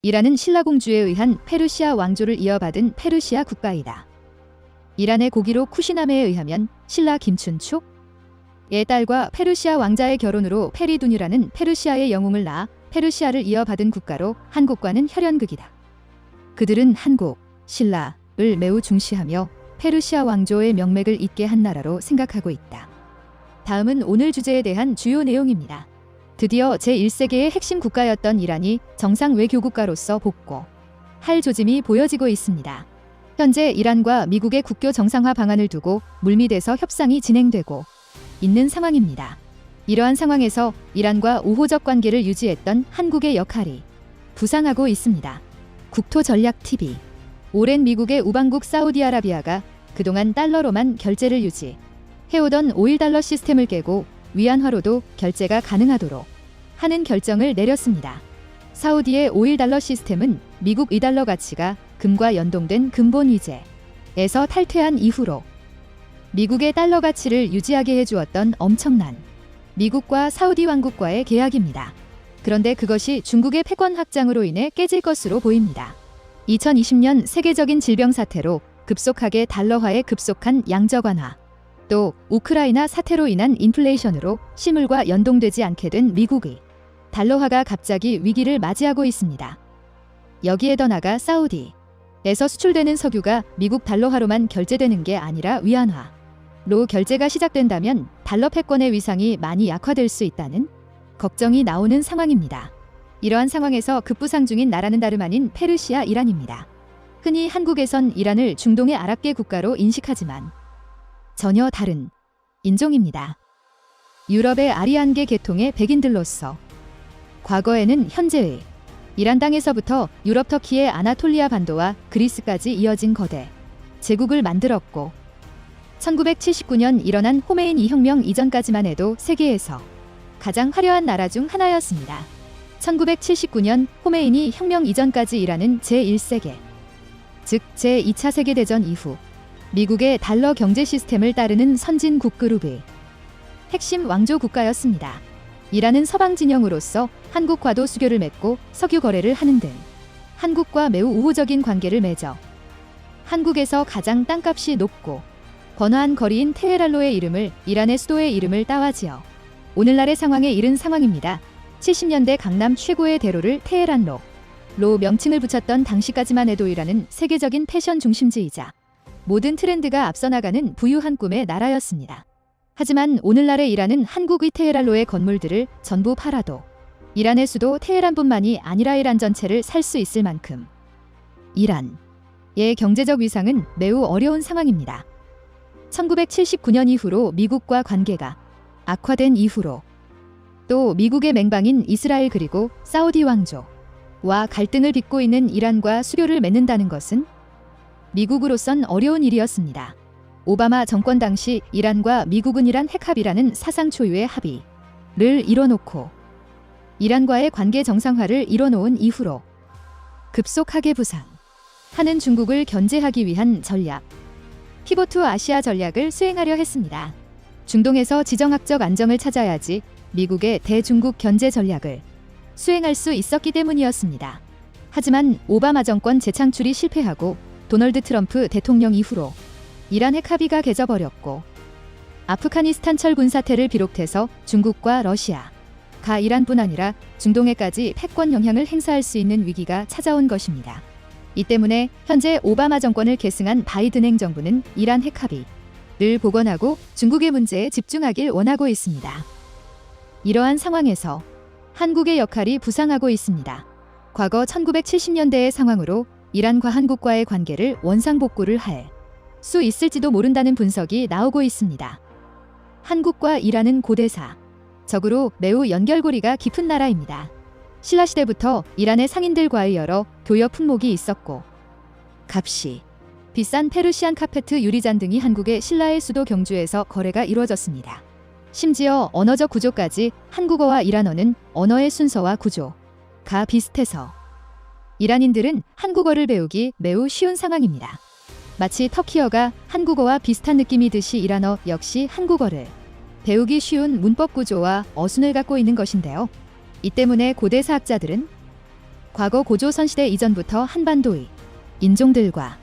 이란은 신라 공주에 의한 페르시아 왕조를 이어받은 페르시아 국가이다. 이란의 고기로 쿠시나메에 의하면 신라 김춘축의 딸과 페르시아 왕자의 결혼으로 페리둔이라는 페르시아의 영웅을 낳아 페르시아를 이어받은 국가로 한국과는 혈연극이다. 그들은 한국, 신라를 매우 중시하며 페르시아 왕조의 명맥을 잇게 한 나라로 생각하고 있다. 다음은 오늘 주제에 대한 주요 내용입니다. 드디어 제1세계의 핵심 국가였던 이란이 정상 외교국가로서 복고할 조짐이 보여지고 있습니다. 현재 이란과 미국의 국교 정상화 방안을 두고 물밑에서 협상이 진행되고 있는 상황입니다. 이러한 상황에서 이란과 우호적 관계를 유지했던 한국의 역할이 부상하고 있습니다. 국토전략TV. 오랜 미국의 우방국 사우디아라비아가 그동안 달러로만 결제를 유지해오던 오일달러 시스템을 깨고 위안화로도 결제가 가능하도록 하는 결정을 내렸습니다. 사우디의 오일달러 시스템은 미국 2달러 가치가 금과 연동된 근본 위제에서 탈퇴한 이후로 미국의 달러 가치를 유지하게 해주었던 엄청난 미국과 사우디 왕국과의 계약입니다. 그런데 그것이 중국의 패권 확장으로 인해 깨질 것으로 보입니다. 2020년 세계적인 질병 사태로 급속하게 달러화에 급속한 양적 완화, 또 우크라이나 사태로 인한 인플레이션으로 실물과 연동되지 않게 된 미국의 달러화가 갑자기 위기를 맞이하고 있습니다. 여기에 더 나아가 사우디에서 수출되는 석유가 미국 달러화로만 결제되는 게 아니라 위안화로 결제가 시작된다면 달러 패권의 위상이 많이 약화될 수 있다는 걱정이 나오는 상황입니다. 이러한 상황에서 급부상 중인 나라는 다름 아닌 페르시아 이란입니다. 흔히 한국에선 이란을 중동의 아랍계 국가로 인식하지만 전혀 다른 인종입니다. 유럽의 아리안계 계통의 백인들로서 과거에는 현재의 이란 땅에서부터 유럽 터키의 아나톨리아 반도와 그리스까지 이어진 거대 제국을 만들었고 1979년 일어난 호메이니 혁명 이전까지만 해도 세계에서 가장 화려한 나라 중 하나였습니다. 1979년 호메이니 혁명 이전까지 이란은 제1세계, 즉 제2차 세계대전 이후 미국의 달러 경제 시스템을 따르는 선진국 그룹의 핵심 왕조 국가였습니다. 이란은 서방 진영으로서 한국과도 수교를 맺고 석유 거래를 하는 등 한국과 매우 우호적인 관계를 맺어 한국에서 가장 땅값이 높고 번화한 거리인 테헤란로의 이름을 이란의 수도의 이름을 따와지어 오늘날의 상황에 이른 상황입니다. 70년대 강남 최고의 대로를 테헤란로 명칭을 붙였던 당시까지만 해도 이란은 세계적인 패션 중심지이자 모든 트렌드가 앞서 나가는 부유한 꿈의 나라였습니다. 하지만 오늘날의 이란은 한국의 테헤란로의 건물들을 전부 팔아도 이란의 수도 테헤란뿐만이 아니라 이란 전체를 살 수 있을 만큼 이란의 경제적 위상은 매우 어려운 상황입니다. 1979년 이후로 미국과 관계가 악화된 이후로 또 미국의 맹방인 이스라엘 그리고 사우디 왕조와 갈등을 빚고 있는 이란과 수교를 맺는다는 것은 미국으로선 어려운 일이었습니다. 오바마 정권 당시 이란과 미국은 이란 핵합의라는 사상 초유의 합의를 이뤄놓고 이란과의 관계 정상화를 이뤄놓은 이후로 급속하게 부상하는 중국을 견제하기 위한 전략, 피보트 아시아 전략을 수행하려 했습니다. 중동에서 지정학적 안정을 찾아야지 미국의 대중국 견제 전략을 수행할 수 있었기 때문이었습니다. 하지만 오바마 정권 재창출이 실패하고 도널드 트럼프 대통령 이후로 이란 핵합의가 깨져버렸고 아프가니스탄 철군 사태를 비롯해서 중국과 러시아가 이란뿐 아니라 중동에까지 패권 영향을 행사할 수 있는 위기가 찾아온 것입니다. 이 때문에 현재 오바마 정권을 계승한 바이든 행정부는 이란 핵합의를 복원하고 중국의 문제에 집중하길 원하고 있습니다. 이러한 상황에서 한국의 역할이 부상하고 있습니다. 과거 1970년대의 상황으로 이란과 한국과의 관계를 원상복구를 할 수 있을지도 모른다는 분석이 나오고 있습니다. 한국과 이란은 고대사적으로 매우 연결고리가 깊은 나라입니다. 신라시대부터 이란의 상인들과의 여러 교역 품목이 있었고 값이 비싼 페르시안 카페트 유리잔 등이 한국의 신라의 수도 경주에서 거래가 이루어졌습니다. 심지어 언어적 구조까지 한국어와 이란어는 언어의 순서와 구조가 비슷해서 이란인들은 한국어를 배우기 매우 쉬운 상황입니다. 마치 터키어가 한국어와 비슷한 느낌이듯이 이란어 역시 한국어를 배우기 쉬운 문법 구조와 어순을 갖고 있는 것인데요. 이 때문에 고대 사학자들은 과거 고조선시대 이전부터 한반도의 인종들과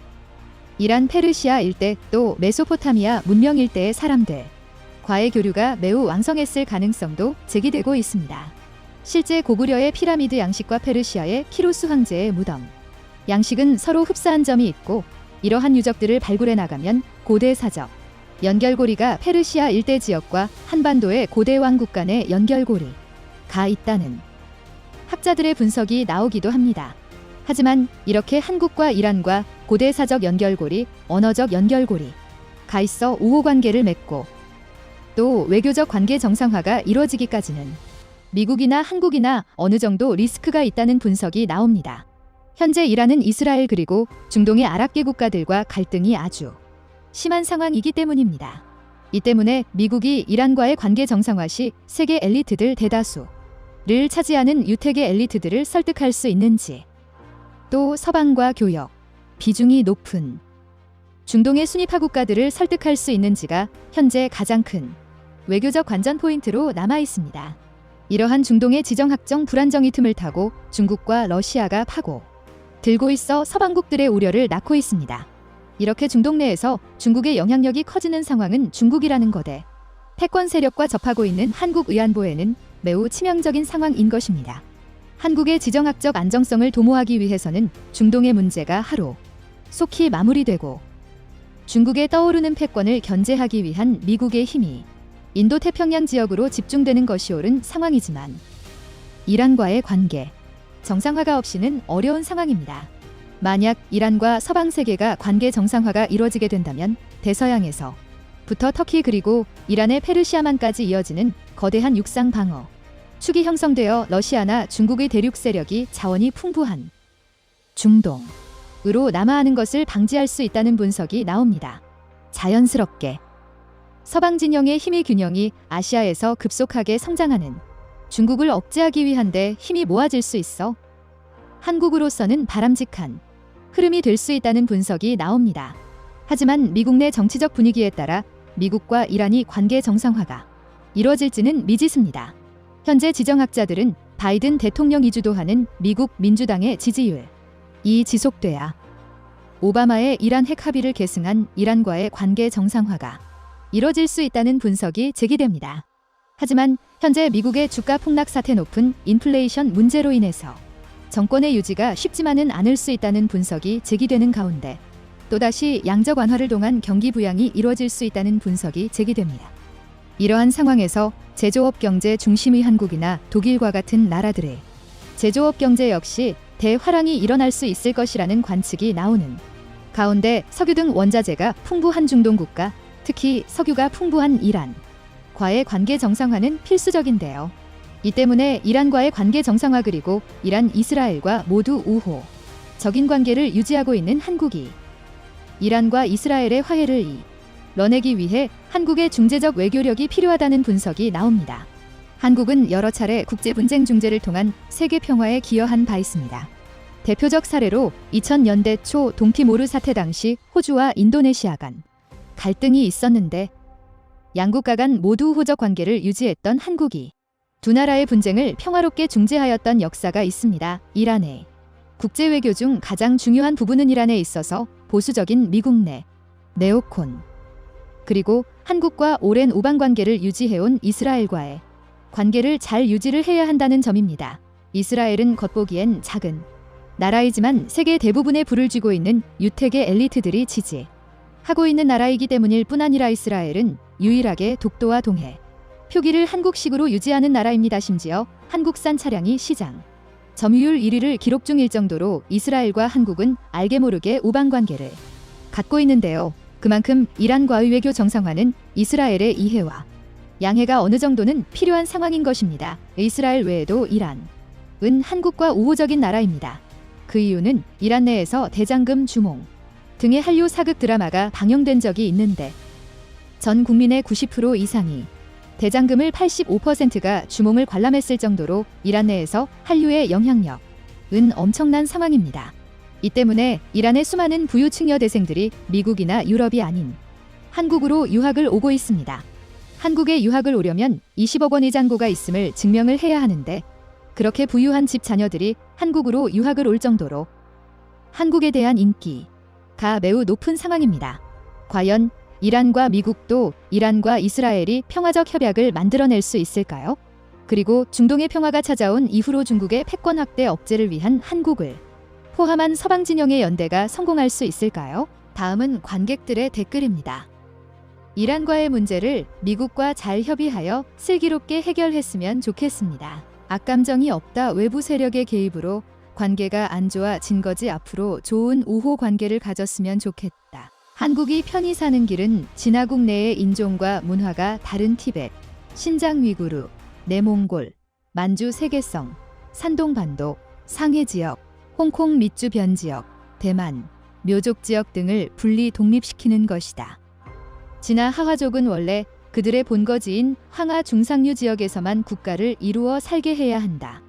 이란 페르시아 일대 또 메소포타미아 문명 일대의 사람들과의 교류가 매우 왕성했을 가능성도 제기되고 있습니다. 실제 고구려의 피라미드 양식과 페르시아의 키루스 황제의 무덤 양식은 서로 흡사한 점이 있고, 이러한 유적들을 발굴해 나가면 고대 사적 연결고리가 페르시아 일대 지역과 한반도의 고대 왕국 간의 연결고리가 있다는 학자들의 분석이 나오기도 합니다. 하지만 이렇게 한국과 이란과 고대 사적 연결고리, 언어적 연결고리가 있어 우호 관계를 맺고 또 외교적 관계 정상화가 이루어지기까지는 미국이나 한국이나 어느 정도 리스크가 있다는 분석이 나옵니다. 현재 이란은 이스라엘 그리고 중동의 아랍계 국가들과 갈등이 아주 심한 상황이기 때문입니다. 이 때문에 미국이 이란과의 관계 정상화 시 세계 엘리트들 대다수를 차지하는 유태계 엘리트들을 설득할 수 있는지, 또 서방과 교역 비중이 높은 중동의 순위파 국가들을 설득할 수 있는지가 현재 가장 큰 외교적 관전 포인트로 남아 있습니다. 이러한 중동의 지정학적 불안정이 틈을 타고 중국과 러시아가 파고 들고 있어 서방국들의 우려를 낳고 있습니다. 이렇게 중동 내에서 중국의 영향력이 커지는 상황은 중국이라는 거대 패권 세력과 접하고 있는 한국 의안보에는 매우 치명적인 상황인 것입니다. 한국의 지정학적 안정성을 도모하기 위해서는 중동의 문제가 하루 속히 마무리되고 중국의 떠오르는 패권을 견제하기 위한 미국의 힘이 인도태평양 지역으로 집중되는 것이 옳은 상황이지만 이란과의 관계 정상화가 없이는 어려운 상황입니다. 만약 이란과 서방 세계가 관계 정상화가 이루어지게 된다면 대서양에서부터 터키 그리고 이란의 페르시아만까지 이어지는 거대한 육상 방어 축이 형성되어 러시아나 중국의 대륙 세력이 자원이 풍부한 중동으로 남하하는 것을 방지할 수 있다는 분석이 나옵니다. 자연스럽게 서방 진영의 힘의 균형이 아시아에서 급속하게 성장하는 중국을 억제하기 위한데 힘이 모아질 수 있어 한국으로서는 바람직한 흐름이 될 수 있다는 분석이 나옵니다. 하지만 미국 내 정치적 분위기에 따라 미국과 이란이 관계 정상화가 이루어질지는 미지수입니다. 현재 지정학자들은 바이든 대통령이 주도하는 미국 민주당의 지지율이 지속돼야 오바마의 이란 핵 합의를 계승한 이란과의 관계 정상화가 이뤄질 수 있다는 분석이 제기됩니다. 하지만 현재 미국의 주가 폭락 사태 높은 인플레이션 문제로 인해서 정권의 유지가 쉽지만은 않을 수 있다는 분석이 제기되는 가운데 또다시 양적 완화를 통한 경기 부양이 이루어질 수 있다는 분석이 제기됩니다. 이러한 상황에서 제조업 경제 중심의 한국이나 독일과 같은 나라들의 제조업 경제 역시 대화랑이 일어날 수 있을 것이라는 관측이 나오는 가운데 석유 등 원자재가 풍부한 중동 국가, 특히 석유가 풍부한 이란과의 관계 정상화는 필수적인데요. 이 때문에 이란과의 관계 정상화 그리고 이란 이스라엘과 모두 우호적인 관계를 유지하고 있는 한국이 이란과 이스라엘의 화해를 이뤄내기 위해 한국의 중재적 외교력이 필요하다는 분석이 나옵니다. 한국은 여러 차례 국제 분쟁 중재를 통한 세계 평화에 기여한 바 있습니다. 대표적 사례로 2000년대 초 동티모르 사태 당시 호주와 인도네시아 간 갈등이 있었는데 양국가 간 모두 우호적 관계를 유지했던 한국이 두 나라의 분쟁을 평화롭게 중재하였던 역사가 있습니다. 이란의 국제 외교 중 가장 중요한 부분은 이란에 있어서 보수적인 미국 내 네오콘 그리고 한국과 오랜 우방 관계를 유지해온 이스라엘과의 관계를 잘 유지를 해야 한다는 점입니다. 이스라엘은 겉보기엔 작은 나라이지만 세계 대부분의 부를 쥐고 있는 유태계 엘리트들이 지지하고 있는 나라이기 때문일 뿐 아니라 이스라엘은 유일하게 독도와 동해 표기를 한국식으로 유지하는 나라입니다. 심지어 한국산 차량이 시장 점유율 1위를 기록 중일 정도로 이스라엘과 한국은 알게 모르게 우방 관계를 갖고 있는데요. 그만큼 이란과의 외교 정상화는 이스라엘의 이해와 양해가 어느 정도는 필요한 상황인 것입니다. 이스라엘 외에도 이란은 한국과 우호적인 나라입니다. 그 이유는 이란 내에서 대장금 주몽 등의 한류 사극 드라마가 방영된 적이 있는데 전 국민의 90% 이상이 대장금을 85%가 주몽을 관람했을 정도로 이란 내에서 한류의 영향력은 엄청난 상황입니다. 이 때문에 이란의 수많은 부유층 여대생들이 미국이나 유럽이 아닌 한국으로 유학을 오고 있습니다. 한국에 유학을 오려면 20억 원의 잔고가 있음을 증명을 해야 하는데 그렇게 부유한 집 자녀들이 한국으로 유학을 올 정도로 한국에 대한 인기가 매우 높은 상황입니다. 과연 이란과 미국도 이란과 이스라엘이 평화적 협약을 만들어낼 수 있을까요? 그리고 중동의 평화가 찾아온 이후로 중국의 패권 확대 억제를 위한 한국을 포함한 서방 진영의 연대가 성공할 수 있을까요? 다음은 관객들의 댓글입니다. 이란과의 문제를 미국과 잘 협의하여 슬기롭게 해결했으면 좋겠습니다. 악감정이 없다. 외부 세력의 개입으로 관계가 안 좋아진 거지. 앞으로 좋은 우호 관계를 가졌으면 좋겠다. 한국이 편히 사는 길은 진화국 내의 인종과 문화가 다른 티벳, 신장 위구르, 내몽골, 만주 세계성, 산동반도, 상해 지역, 홍콩 밑주 변 지역, 대만, 묘족 지역 등을 분리 독립시키는 것이다. 진화 하화족은 원래 그들의 본거지인 황하 중상류 지역에서만 국가를 이루어 살게 해야 한다.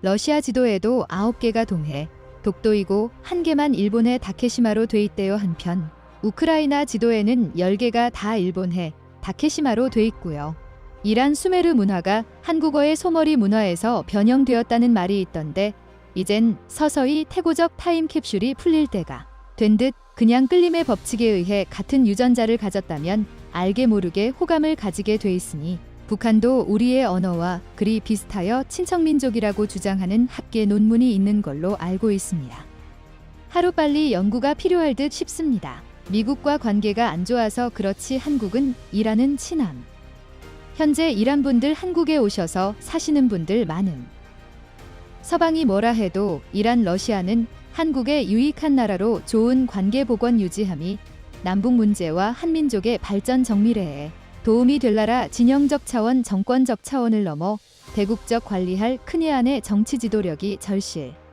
러시아 지도에도 9개가 동해, 독도이고 1개만 일본의 다케시마로 돼 있대요. 한편 우크라이나 지도에는 10개가 다 일본해 다케시마로 돼 있고요. 이란 수메르 문화가 한국어의 소머리 문화에서 변형되었다는 말이 있던데 이젠 서서히 태고적 타임캡슐이 풀릴 때가 된 듯 그냥 끌림의 법칙에 의해 같은 유전자를 가졌다면 알게 모르게 호감을 가지게 돼 있으니 북한도 우리의 언어와 글이 비슷하여 친척민족이라고 주장하는 학계 논문이 있는 걸로 알고 있습니다. 하루빨리 연구가 필요할 듯 싶습니다. 미국과 관계가 안 좋아서 그렇지 한국은 이란은 친함. 현재 이란 분들 한국에 오셔서 사시는 분들 많음. 서방이 뭐라 해도 이란 러시아는 한국의 유익한 나라로 좋은 관계 복원 유지함이 남북 문제와 한민족의 발전 정밀회에 도움이 될 나라. 진영적 차원 정권적 차원을 넘어 대국적 관리할 큰해안의 정치 지도력이 절실.